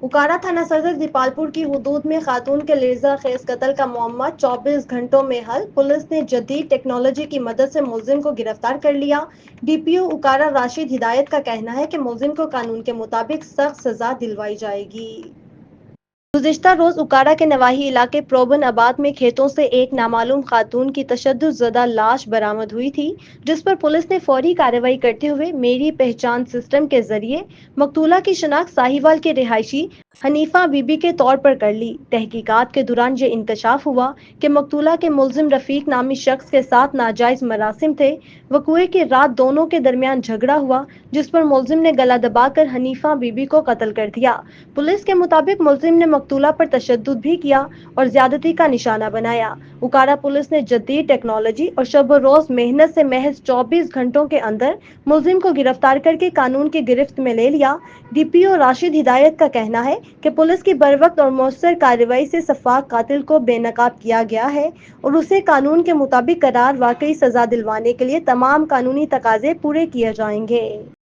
اکارا تھانہ صدر دیپالپور کی حدود میں خاتون کے لیزر خیز قتل کا معمہ 24 گھنٹوں میں حل، پولیس نے جدید ٹیکنالوجی کی مدد سے ملزم کو گرفتار کر لیا۔ ڈی پی او اکارا راشد ہدایت کا کہنا ہے کہ ملزم کو قانون کے مطابق سخت سزا دلوائی جائے گی۔ گزشتہ روز اکارا کے نواحی علاقے پروبن آباد میں کھیتوں سے ایک نامعلوم خاتون کی تشدد زدہ لاش برآمد ہوئی تھی، جس پر پولیس نے فوری کارروائی کرتے ہوئے میری پہچان سسٹم کے ذریعے مقتولہ کی شناخت ساہیوال کے رہائشی حنیفہ بی بی کے طور پر کر لی۔ تحقیقات کے دوران یہ انکشاف ہوا کہ مقتولہ کے ملزم رفیق نامی شخص کے ساتھ ناجائز مراسم تھے۔ وقوعے کی رات دونوں کے درمیان جھگڑا ہوا، جس پر ملزم نے گلا دبا کر حنیفہ بی بی کو قتل کر دیا۔ پولیس کے مطابق ملزم نے مقتولہ پر تشدد بھی کیا اور زیادتی کا نشانہ بنایا۔ اکارا پولیس نے جدید ٹیکنالوجی اور شب و روز محنت سے محض 24 گھنٹوں کے اندر ملزم کو گرفتار کر کے قانون کی گرفت میں لے لیا۔ ڈی پی او راشد ہدایت کا کہنا ہے کہ پولیس کی بروقت اور مؤثر کارروائی سے شفاق قاتل کو بے نقاب کیا گیا ہے اور اسے قانون کے مطابق قرار واقعی سزا دلوانے کے لیے تمام قانونی تقاضے پورے کیے جائیں گے۔